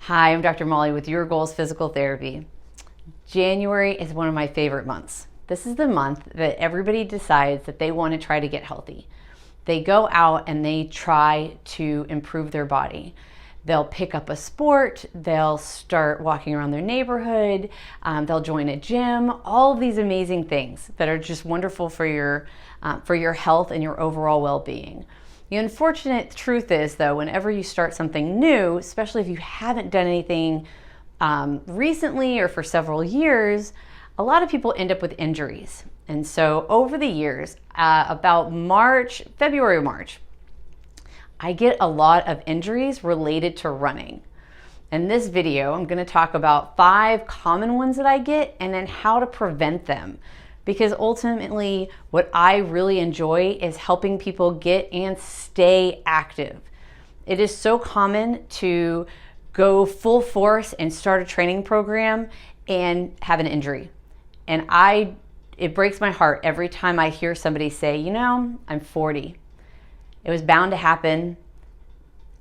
Hi, I'm Dr. Molly with Your Goals Physical Therapy. January is one of my favorite months. This is the month that everybody decides that they want to try to get healthy. They go out and they try to improve their body. They'll pick up a sport, they'll start walking around their neighborhood, they'll join a gym, all of these amazing things that are just wonderful for your health and your overall well-being. The unfortunate truth is, though, whenever you start something new, especially if you haven't done anything recently or for several years, a lot of people end up with injuries. And so over the years, about February or March, I get a lot of injuries related to running. In this video, I'm going to talk about 5 common ones that I get and then how to prevent them. Because ultimately, what I really enjoy is helping people get and stay active. It is so common to go full force and start a training program and have an injury. And it breaks my heart every time I hear somebody say, I'm 40. It was bound to happen.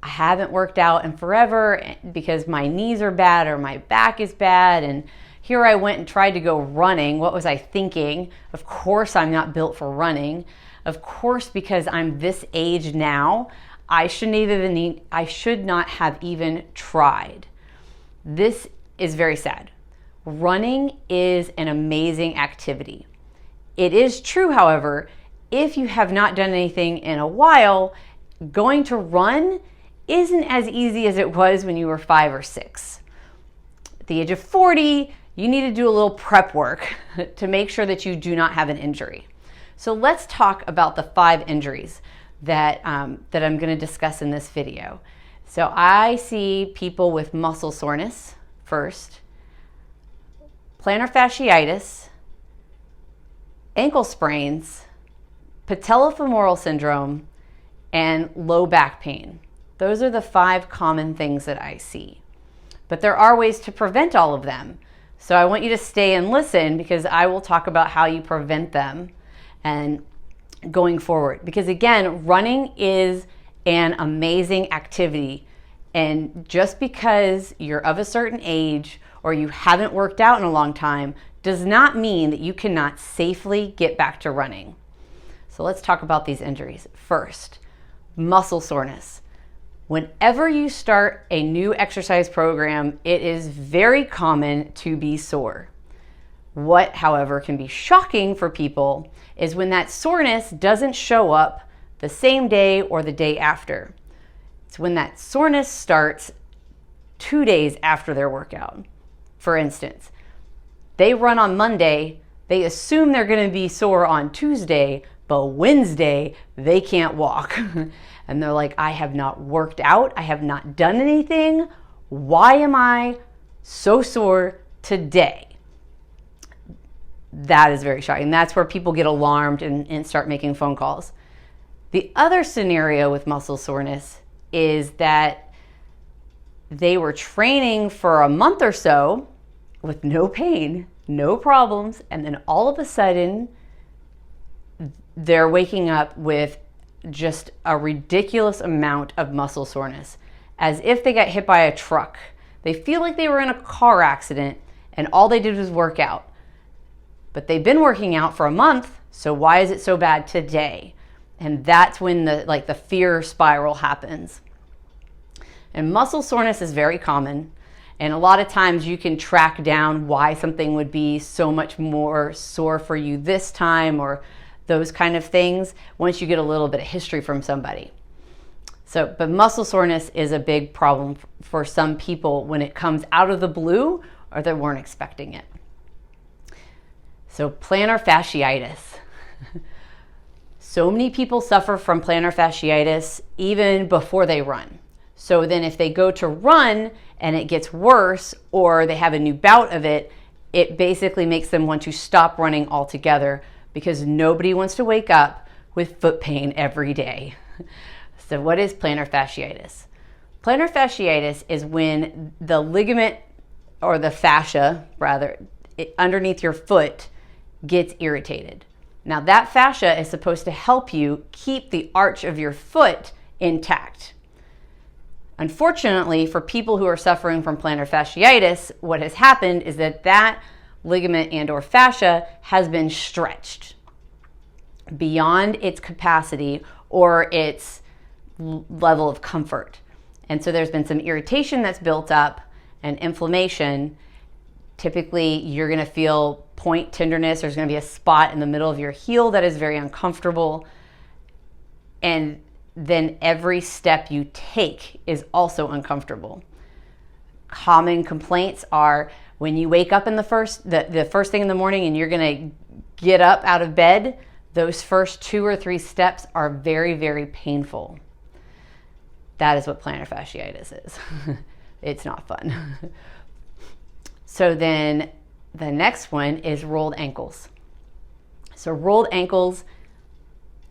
I haven't worked out in forever because my knees are bad or my back is bad. And here I went and tried to go running. What was I thinking? Of course, I'm not built for running. Of course, because I'm this age now, I should not have even tried. This is very sad. Running is an amazing activity. It is true, however, if you have not done anything in a while, going to run isn't as easy as it was when you were 5 or 6. At the age of 40, you need to do a little prep work to make sure that you do not have an injury. So let's talk about the 5 injuries that I'm going to discuss in this video. So I see people with muscle soreness first, plantar fasciitis, ankle sprains, Patellofemoral Syndrome, and low back pain. Those are the 5 common things that I see. But there are ways to prevent all of them. So I want you to stay and listen because I will talk about how you prevent them and going forward. Because again, running is an amazing activity. And just because you're of a certain age or you haven't worked out in a long time does not mean that you cannot safely get back to running. So let's talk about these injuries. First, muscle soreness. Whenever you start a new exercise program, it is very common to be sore. What, however, can be shocking for people is when that soreness doesn't show up the same day or the day after. It's when that soreness starts 2 days after their workout. For instance, they run on Monday, they assume they're going to be sore on Tuesday, but Wednesday, they can't walk. And they're like, I have not worked out. I have not done anything. Why am I so sore today? That is very shocking. That's where people get alarmed and start making phone calls. The other scenario with muscle soreness is that they were training for a month or so with no pain, no problems, and then all of a sudden, they're waking up with just a ridiculous amount of muscle soreness, as if they got hit by a truck. They feel like they were in a car accident and all they did was work out. But they've been working out for a month, so why is it so bad today? And that's when the fear spiral happens. And muscle soreness is very common. And a lot of times you can track down why something would be so much more sore for you this time or those kind of things once you get a little bit of history from somebody. But muscle soreness is a big problem for some people when it comes out of the blue or they weren't expecting it. So plantar fasciitis. So many people suffer from plantar fasciitis even before they run. So then if they go to run and it gets worse or they have a new bout of it, it basically makes them want to stop running altogether because nobody wants to wake up with foot pain every day. So what is plantar fasciitis? Plantar fasciitis is when the ligament or the fascia, rather, underneath your foot gets irritated. Now that fascia is supposed to help you keep the arch of your foot intact. Unfortunately, for people who are suffering from plantar fasciitis, what has happened is that that ligament and or fascia has been stretched beyond its capacity or its level of comfort. And so there's been some irritation that's built up and inflammation. Typically, you're going to feel point tenderness. There's going to be a spot in the middle of your heel that is very uncomfortable. And then every step you take is also uncomfortable. Common complaints are when you wake up in the first thing in the morning and you're going to get up out of bed, those first 2 or 3 steps are very, very painful. That is what plantar fasciitis is. It's not fun. So then the next one is rolled ankles. So rolled ankles,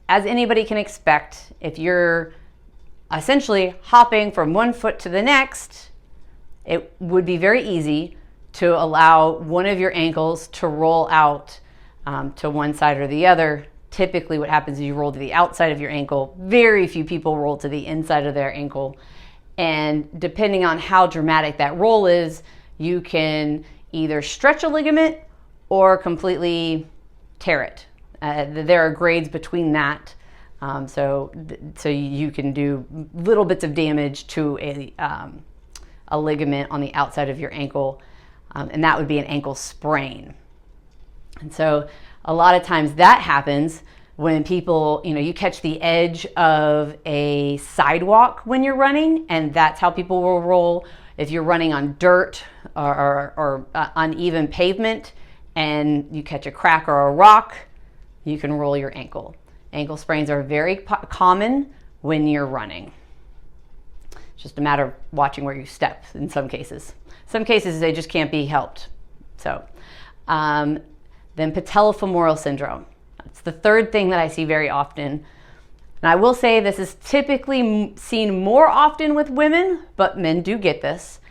as anybody can expect, if you're essentially hopping from one foot to the next, it would be very easy to allow one of your ankles to roll out to one side or the other. Typically what happens is you roll to the outside of your ankle. Very few people roll to the inside of their ankle. And depending on how dramatic that roll is, you can either stretch a ligament or completely tear it. There are grades between that. So you can do little bits of damage to a ligament on the outside of your ankle, and that would be an ankle sprain. And so a lot of times that happens when people, you catch the edge of a sidewalk when you're running, and that's how people will roll. If you're running on dirt or uneven pavement and you catch a crack or a rock, you can roll your ankle. Ankle sprains are very common when you're running. It's just a matter of watching where you step in some cases. Some cases they just can't be helped. So then Patellofemoral Syndrome. That's the third thing that I see very often. And I will say this is typically seen more often with women, but men do get this.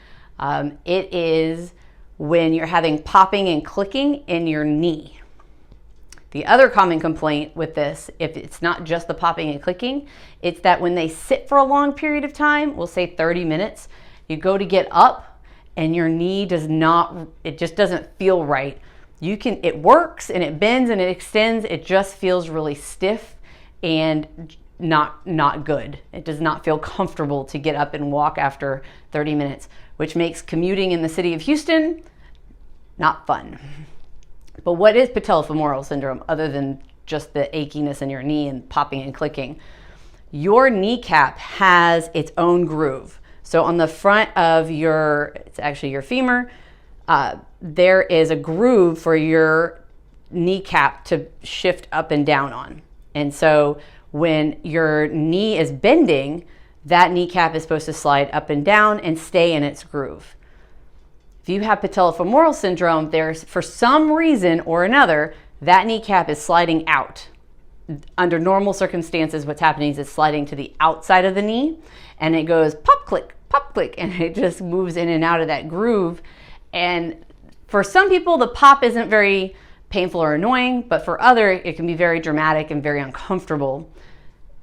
It is when you're having popping and clicking in your knee. The other common complaint with this, if it's not just the popping and clicking, it's that when they sit for a long period of time, we'll say 30 minutes, you go to get up and your knee it just doesn't feel right. It works and it bends and it extends, it just feels really stiff and not good. It does not feel comfortable to get up and walk after 30 minutes, which makes commuting in the city of Houston not fun. But what is patellofemoral syndrome other than just the achiness in your knee and popping and clicking? Your kneecap has its own groove. So on the front of it's actually your femur, there is a groove for your kneecap to shift up and down on. And so when your knee is bending, that kneecap is supposed to slide up and down and stay in its groove. If you have patellofemoral syndrome, for some reason or another, that kneecap is sliding out. Under normal circumstances, what's happening is it's sliding to the outside of the knee and it goes pop, click, and it just moves in and out of that groove. And for some people, the pop isn't very painful or annoying, but for others, it can be very dramatic and very uncomfortable.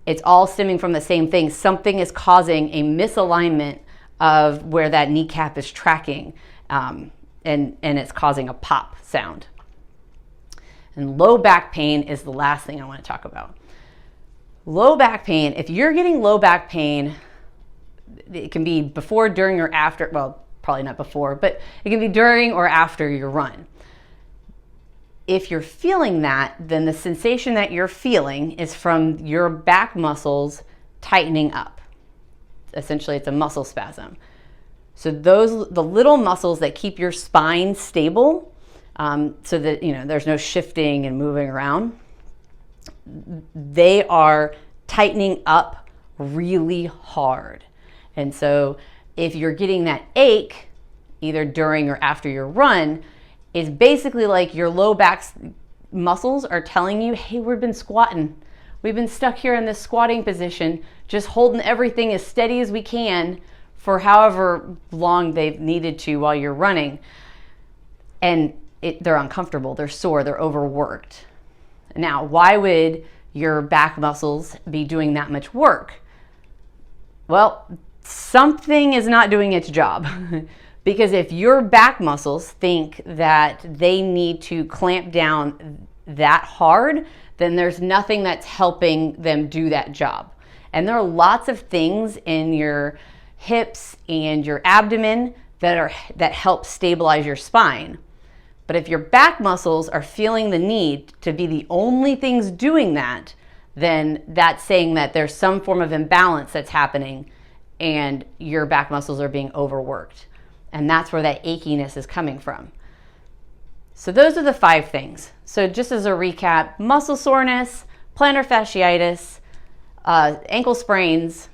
It's all stemming from the same thing. Something is causing a misalignment of where that kneecap is tracking. And it's causing a pop sound. And low back pain is the last thing I want to talk about. Low back pain, if you're getting low back pain, it can be before, during, or after, well, probably not before, but it can be during or after your run. If you're feeling that, then the sensation that you're feeling is from your back muscles tightening up. Essentially, it's a muscle spasm. So the little muscles that keep your spine stable, so that there's no shifting and moving around, they are tightening up really hard. And so if you're getting that ache, either during or after your run, is basically like your low back muscles are telling you, hey, we've been squatting. We've been stuck here in this squatting position, just holding everything as steady as we can for however long they've needed to while you're running. And they're uncomfortable, they're sore, they're overworked. Now, why would your back muscles be doing that much work? Well, something is not doing its job. Because if your back muscles think that they need to clamp down that hard, then there's nothing that's helping them do that job. And there are lots of things in your hips and your abdomen that help stabilize your spine. But if your back muscles are feeling the need to be the only things doing that, then that's saying that there's some form of imbalance that's happening and your back muscles are being overworked. And that's where that achiness is coming from. So those are the 5 things. So just as a recap, muscle soreness, plantar fasciitis, ankle sprains,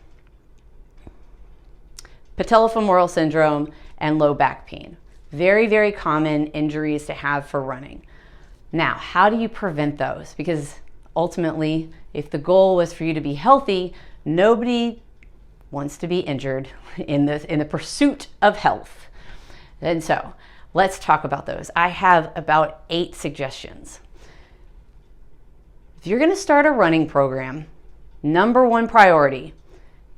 Patellofemoral Syndrome, and low back pain. Very, very common injuries to have for running. Now, how do you prevent those? Because ultimately, if the goal was for you to be healthy, nobody wants to be injured in the pursuit of health. And so, let's talk about those. I have about 8 suggestions. If you're going to start a running program, number 1 priority,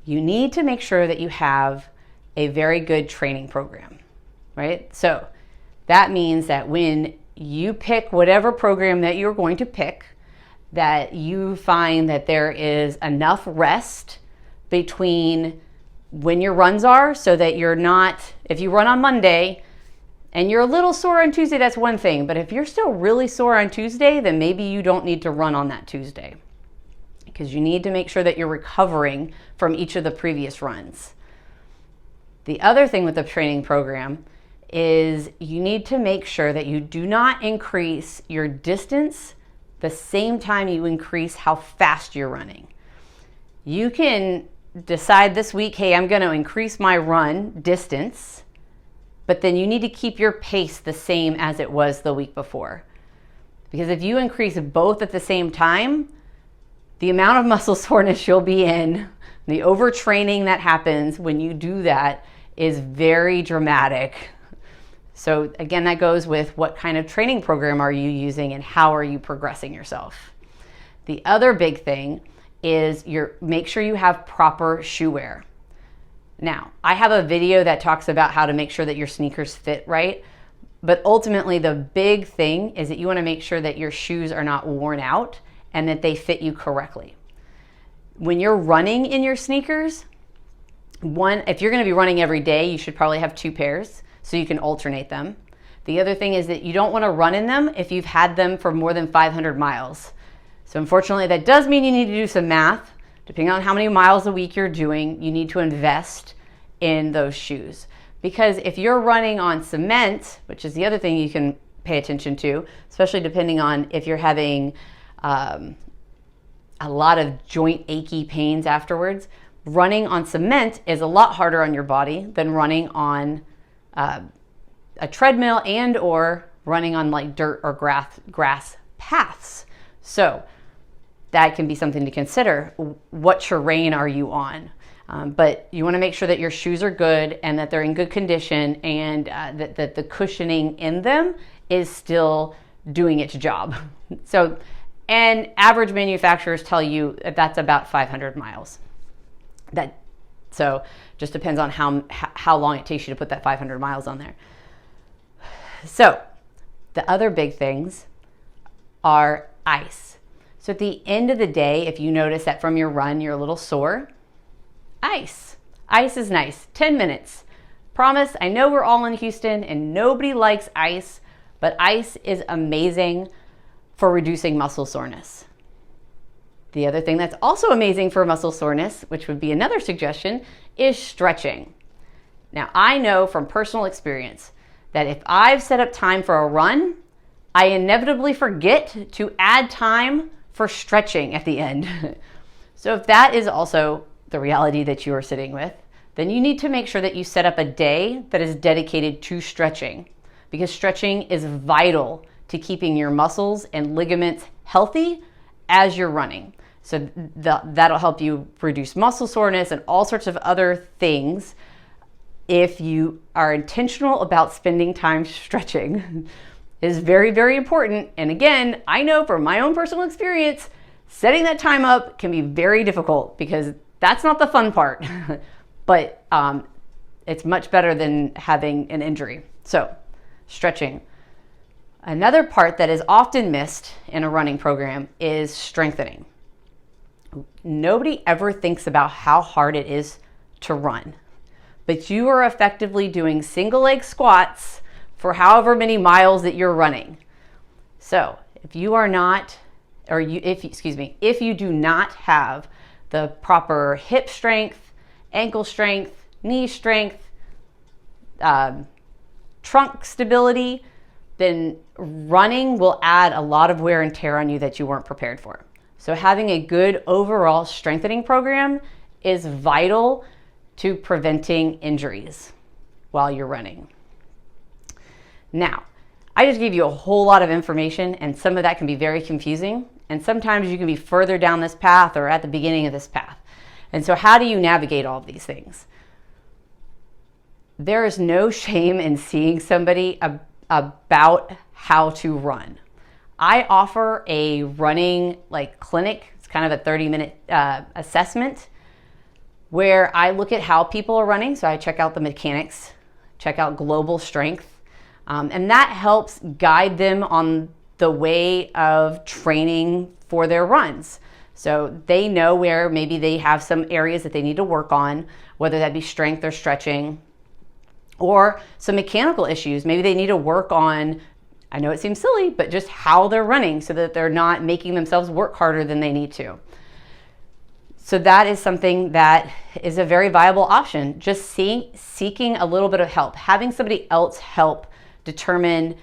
you need to make sure that you have a very good training program, right? So that means that when you pick whatever program that you're going to pick, that you find that there is enough rest between when your runs are, so that you're not, if you run on Monday and you're a little sore on Tuesday, that's one thing. But if you're still really sore on Tuesday, then maybe you don't need to run on that Tuesday, because you need to make sure that you're recovering from each of the previous runs. The other thing with the training program is you need to make sure that you do not increase your distance the same time you increase how fast you're running. You can decide this week, hey, I'm going to increase my run distance, but then you need to keep your pace the same as it was the week before. Because if you increase both at the same time, the amount of muscle soreness you'll be in, the overtraining that happens when you do that, is very dramatic. So again, that goes with what kind of training program are you using and how are you progressing yourself. The other big thing is make sure you have proper shoe wear. Now, I have a video that talks about how to make sure that your sneakers fit right, but ultimately the big thing is that you want to make sure that your shoes are not worn out and that they fit you correctly. When you're running in your sneakers, if you're going to be running every day, you should probably have 2 pairs so you can alternate them. The other thing is that you don't want to run in them if you've had them for more than 500 miles. So unfortunately, that does mean you need to do some math. Depending on how many miles a week you're doing, you need to invest in those shoes. Because if you're running on cement, which is the other thing you can pay attention to, especially depending on if you're having a lot of joint achy pains afterwards, running on cement is a lot harder on your body than running on a treadmill and or running on like dirt or grass paths. So that can be something to consider. What terrain are you on? But you want to make sure that your shoes are good and that they're in good condition, and that the cushioning in them is still doing its job. So, and average manufacturers tell you that's about 500 miles. So just depends on how long it takes you to put that 500 miles on there. So the other big things are ice. So at the end of the day, if you notice that from your run you're a little sore, ice is nice. 10 minutes. Promise, I know we're all in Houston and nobody likes ice, but ice is amazing for reducing muscle soreness. The other thing that's also amazing for muscle soreness, which would be another suggestion, is stretching. Now, I know from personal experience that if I've set up time for a run, I inevitably forget to add time for stretching at the end. So if that is also the reality that you are sitting with, then you need to make sure that you set up a day that is dedicated to stretching, because stretching is vital to keeping your muscles and ligaments healthy as you're running. So that'll help you reduce muscle soreness and all sorts of other things if you are intentional about spending time stretching. It is very, very important. And again, I know from my own personal experience, setting that time up can be very difficult because that's not the fun part. but it's much better than having an injury. So stretching. Another part that is often missed in a running program is strengthening. Nobody ever thinks about how hard it is to run, but you are effectively doing single leg squats for however many miles that you're running. So if you are not, or if you do not have the proper hip strength, ankle strength, knee strength, trunk stability, then running will add a lot of wear and tear on you that you weren't prepared for. So having a good overall strengthening program is vital to preventing injuries while you're running. Now, I just gave you a whole lot of information, and some of that can be very confusing, and sometimes you can be further down this path or at the beginning of this path. And so how do you navigate all of these things? There is no shame in seeing somebody about how to run. I offer a running clinic. It's kind of a 30-minute assessment where I look at how people are running. So I check out the mechanics, check out global strength, and that helps guide them on the way of training for their runs. So they know where maybe they have some areas that they need to work on, whether that be strength or stretching, or some mechanical issues. Maybe they need to work on, I know it seems silly, but just how they're running so that they're not making themselves work harder than they need to. So that is something that is a very viable option. Just seeking a little bit of help, having somebody else help determine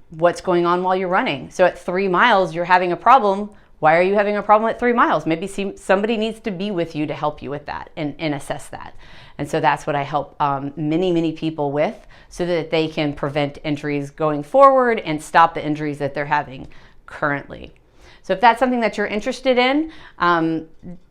what's going on while you're running. So at 3 miles, you're having a problem. Why are you having a problem at 3 miles? Maybe somebody needs to be with you to help you with that and assess that. And so that's what I help many people with, so that they can prevent injuries going forward and stop the injuries that they're having currently. So if that's something that you're interested in,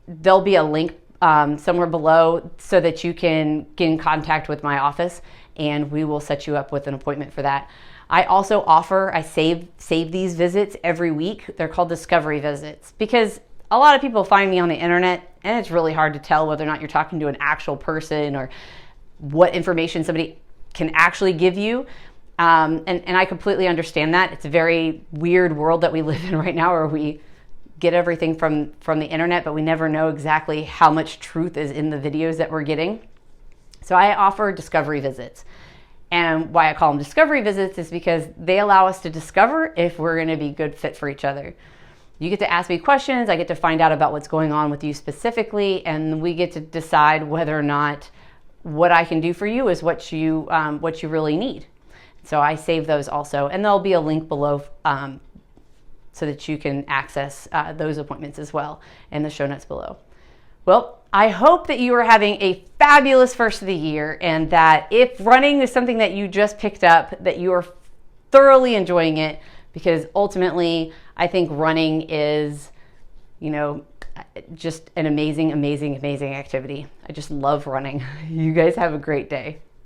there'll be a link somewhere below so that you can get in contact with my office, and we will set you up with an appointment for that. I also offer, I save these visits every week. They're called discovery visits, because a lot of people find me on the internet and it's really hard to tell whether or not you're talking to an actual person or what information somebody can actually give you. And I completely understand that. It's a very weird world that we live in right now, where we get everything from the internet, but we never know exactly how much truth is in the videos that we're getting. So I offer discovery visits. And why I call them discovery visits is because they allow us to discover if we're going to be a good fit for each other. You get to ask me questions, I get to find out about what's going on with you specifically, and we get to decide whether or not what I can do for you is what you really need. So I save those also, and there'll be a link below so that you can access those appointments as well in the show notes below. Well, I hope that you are having a fabulous first of the year, and that if running is something that you just picked up, that you are thoroughly enjoying it, because ultimately I think running is, just an amazing activity. I just love running. You guys have a great day.